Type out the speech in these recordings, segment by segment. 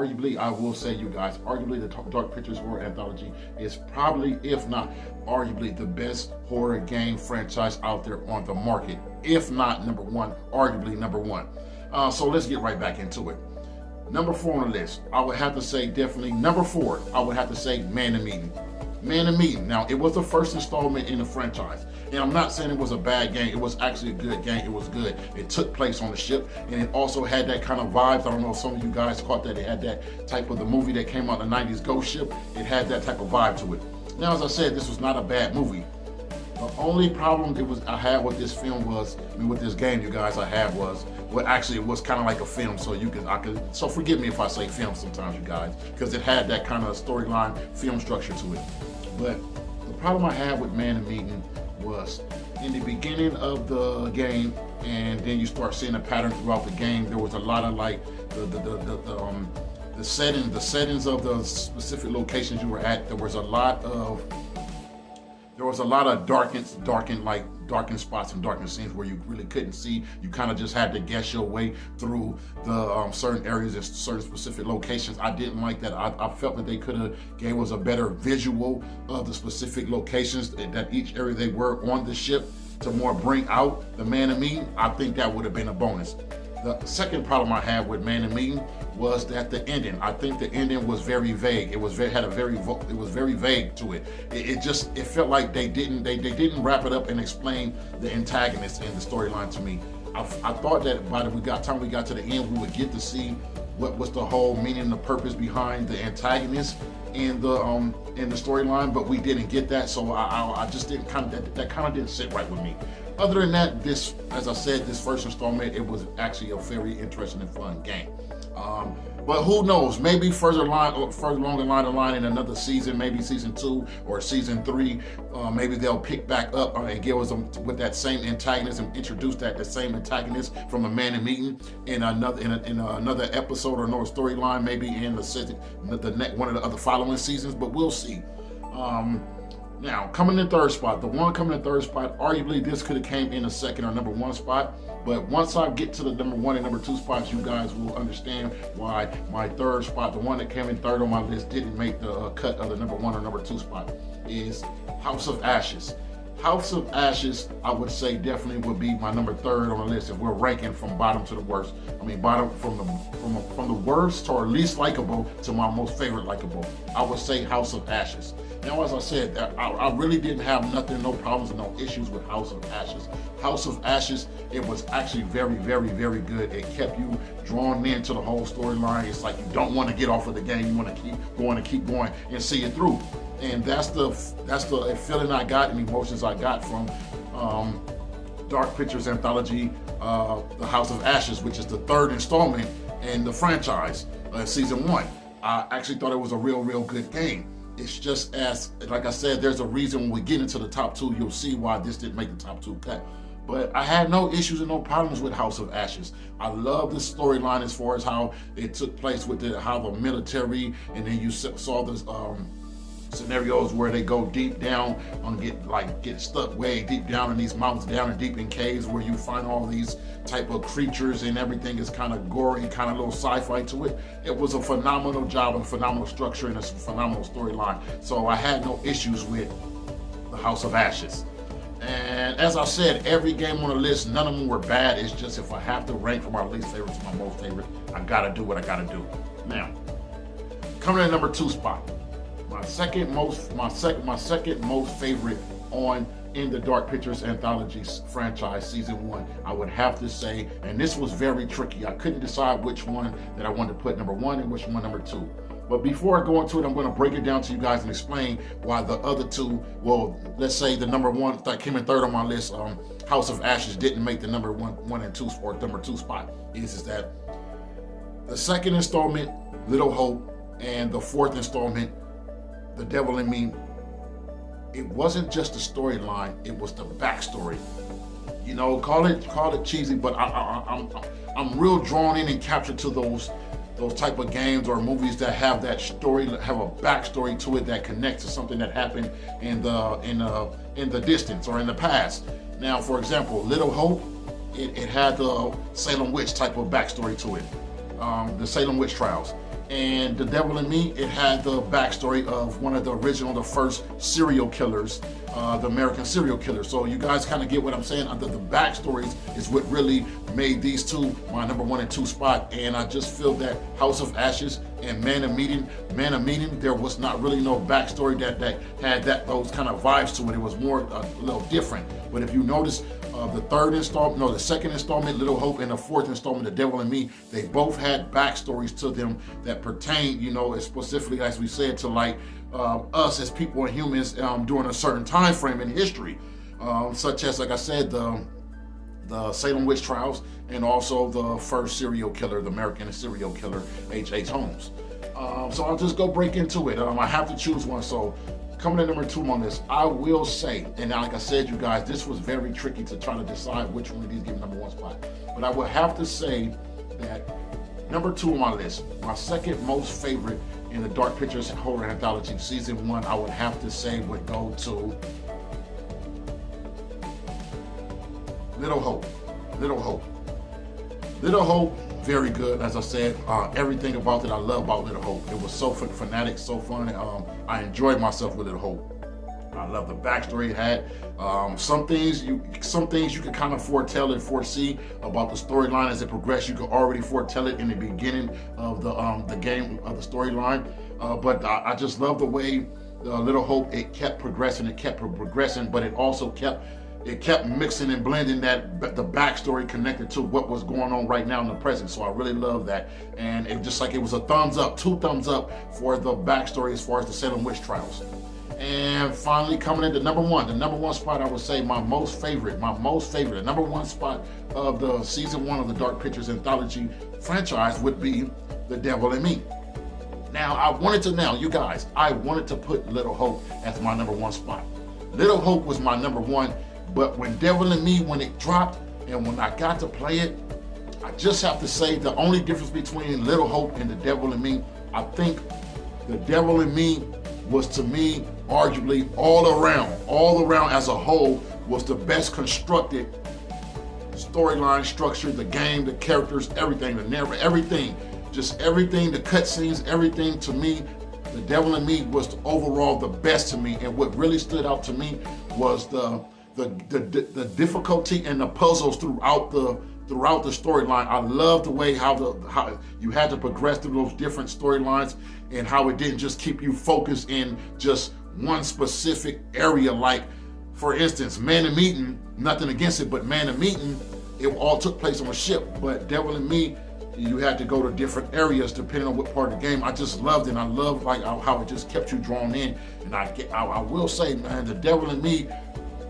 arguably, I will say, you guys, arguably the Dark Pictures Horror Anthology is probably, if not arguably, the best horror game franchise out there on the market. If not number one, arguably number one. So let's get right back into it. Number 4 on the list, I would have to say definitely number 4, I would have to say Man in Meeting. Man in Meeting. Now, it was the first installment in the franchise. And I'm not saying it was a bad game. It was actually a good game. It was good. It took place on the ship, and it also had that kind of vibes. I don't know if some of you guys caught that. It had that type of the movie that came out in the 90s, Ghost Ship. It had that type of vibe to it. Now, as I said, this was not a bad movie. The only problem I had with this film was, with this game, you guys, well, actually, it was kind of like a film, so forgive me if I say film sometimes, you guys, because it had that kind of storyline, film structure to it. But the problem I had with Man in Meeting was in the beginning of the game, and then you start seeing a pattern throughout the game. There was a lot of like the settings of the specific locations you were at. There was a lot of darkened spots and darkened scenes where you really couldn't see. You kind of just had to guess your way through the certain areas and certain specific locations. I didn't like that. I felt that they could have gave us a better visual of the specific locations that each area they were on the ship to more bring out the Man in Meeting. I think that would have been a bonus. The second problem I had with Man in Meeting was that the ending. I think the ending was very vague. It was very vague to it. It felt like they didn't wrap it up and explain the antagonist and the storyline to me. I thought that by the time we got to the end, we would get to see what was the whole meaning and the purpose behind the antagonist in the storyline, but we didn't get that. So I just didn't that kind of didn't sit right with me. Other than that, as I said, this first installment, it was actually a very interesting and fun game. But who knows? Maybe further along the line in another season, maybe season 2 or season 3, maybe they'll pick back up and give us with that same antagonist and introduce the same antagonist from the Man in Meeting in another episode or another storyline, maybe in one of the other following seasons. But we'll see. Now, coming in third spot, arguably this could have came in a second or number 1 spot, but once I get to the number 1 and number 2 spots, you guys will understand why my third spot, the one that came in third on my list, didn't make the cut of the number 1 or number 2 spot, is House of Ashes. House of Ashes, I would say definitely would be my number 3rd on the list if we're ranking from bottom to the worst. I mean, bottom from the worst or least likable to my most favorite likable. I would say House of Ashes. Now, as I said, I really didn't have no problems and no issues with House of Ashes. House of Ashes, it was actually very, very, very good. It kept you drawn into the whole storyline. It's like you don't want to get off of the game. You want to keep going and see it through. And that's the feeling I got and emotions I got from Dark Pictures Anthology, The House of Ashes, which is the 3rd installment in the franchise, season 1. I actually thought it was a real good game. It's just like I said, there's a reason when we get into the top 2, you'll see why this didn't make the top 2 cut. But I had no issues and no problems with House of Ashes. I love this storyline as far as how it took place with how the military, and then you saw this scenarios where they go deep down and get stuck way deep down in these mountains, down and deep in caves where you find all these type of creatures, and everything is kind of gory and kind of a little sci-fi to it. It was a phenomenal job and phenomenal structure and a phenomenal storyline. So I had no issues with the House of Ashes. And as I said, every game on the list, none of them were bad. It's just if I have to rank from my least favorite to my most favorite, I gotta do what I gotta do. Now, coming in number 2 spot. My second most favorite in the Dark Pictures Anthology franchise, season 1, I would have to say, and this was very tricky. I couldn't decide which one that I wanted to put number 1 and which one number 2. But before I go into it, I'm going to break it down to you guys and explain why the other 2, well, let's say the number 1 that came in 3rd on my list, House of Ashes, didn't make the number 1 and 2 or number 2 spot. Is that the 2nd installment, Little Hope, and the 4th installment, The Devil in Me, it wasn't just the storyline, it was the backstory. You know, call it cheesy, but I'm real drawn in and captured to those type of games or movies that have that story, have a backstory to it that connects to something that happened in the distance or in the past. Now, for example, Little Hope, it had the Salem Witch type of backstory to it, the Salem Witch trials. And The Devil in Me, it had the backstory of one of the first serial killers, the American serial killer. So you guys kind of get what I'm saying. The backstories is what really made these two my number 1 and 2 spot. And I just feel that House of Ashes and Man of Meeting, there was not really no backstory that had those kind of vibes to it. It was more a little different. But if you notice, the second installment, Little Hope, and the fourth installment, The Devil in Me, they both had backstories to them that pertain, specifically, as we said, to like us as people and humans during a certain time frame in history, such as, like I said, the Salem witch trials, and also the first serial killer, the American serial killer, H.H. Holmes. So I'll just go break into it. I have to choose one. So coming in number 2 on this, I will say, and like I said, you guys, this was very tricky to try to decide which one of these give number 1 spot. But I would have to say that number 2 on my list, my second most favorite in the Dark Pictures Horror Anthology Season 1, I would have to say would go to Little Hope. Little Hope, very good. As I said, everything about it I love about Little Hope. It was so fanatic, so fun. I enjoyed myself with Little Hope. I love the backstory it had. Some things you could kind of foretell and foresee about the storyline as it progressed. You could already foretell it in the beginning of the game of the storyline. But I just love the way Little Hope, it kept progressing, but it also kept mixing and blending the backstory connected to what was going on right now in the present. So I really love that. And it just like it was a thumbs up, 2 thumbs up for the backstory as far as the Salem witch trials. And finally, coming into number 1, the number 1 spot, I would say my most favorite, the number 1 spot of the Season 1 of the Dark Pictures Anthology franchise would be The Devil in Me. Now, I wanted to put Little Hope as my number 1 spot. Little Hope was my number 1. But when Devil in Me, when it dropped and when I got to play it, I just have to say the only difference between Little Hope and The Devil in Me, I think The Devil in Me was, to me, arguably all around as a whole, was the best constructed storyline structure, the game, the characters, everything, the narrative, everything, the cutscenes, everything. To me, The Devil in Me was overall the best to me. And what really stood out to me was the difficulty and the puzzles throughout the storyline. I love the way how you had to progress through those different storylines, and how it didn't just keep you focused in just one specific area. Like, for instance, Man of Meeting, nothing against it, but Man of Meeting, it all took place on a ship. But Devil in Me, you had to go to different areas depending on what part of the game. I just loved it. And I love like how it just kept you drawn in. And I will say, man, The Devil in Me,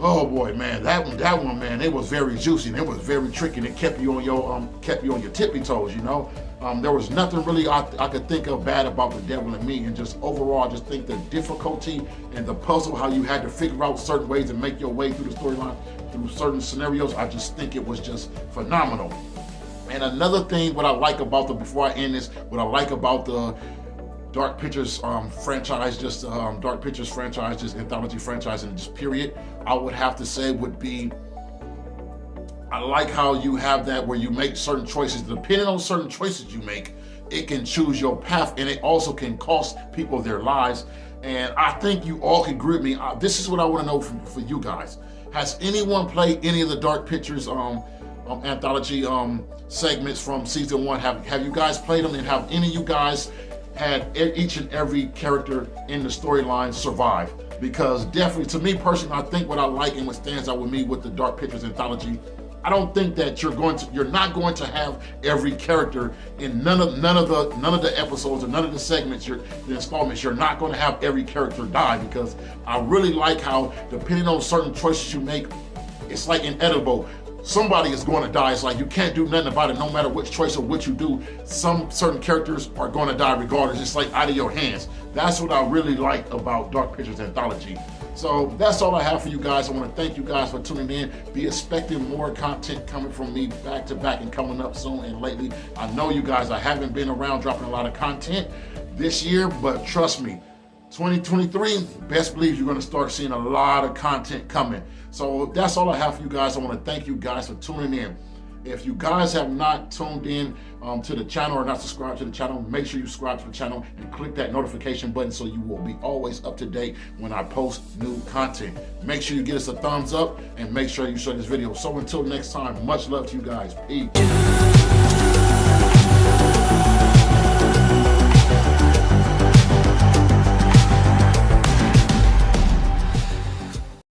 oh boy, man, that one, man, it was very juicy and it was very tricky, and it kept you on your tippy toes, There was nothing really I could think of bad about The Devil in Me, and just overall, I just think the difficulty and the puzzle, how you had to figure out certain ways to make your way through the storyline, through certain scenarios, I just think it was just phenomenal. And another thing, before I end this, what I like about the Dark Pictures franchise, just Dark Pictures franchise, just anthology franchise, and just period, I would have to say would be, I like how you have that where you make certain choices. Depending on certain choices you make, it can choose your path, and it also can cost people their lives. And I think you all can agree with me. This is what I want to know for you guys. Has anyone played any of the Dark Pictures anthology segments from Season 1? Have you guys played them, and have any of you guys had each and every character in the storyline survive? Because definitely, to me personally, I think what I like and what stands out with me with the Dark Pictures Anthology, I don't think that you're not going to have every character in none of the episodes or none of the segments, the installments. You're not going to have every character die, because I really like how, depending on certain choices you make, it's like inedible. Somebody is going to die. It's like you can't do nothing about it, no matter which choice or what you do. Some certain characters are going to die regardless. It's like out of your hands. That's what I really like about Dark Pictures Anthology. So that's all I have for you guys. I want to thank you guys for tuning in. Be expecting more content coming from me back to back and coming up soon and lately. I know you guys, I haven't been around dropping a lot of content this year, but trust me, 2023, best believe you're going to start seeing a lot of content coming. So that's all I have for you guys. I want to thank you guys for tuning in. If you guys have not tuned in to the channel or not subscribed to the channel, make sure you subscribe to the channel and click that notification button so you will be always up to date when I post new content. Make sure you give us a thumbs up and make sure you share this video. So until next time, much love to you guys. Peace.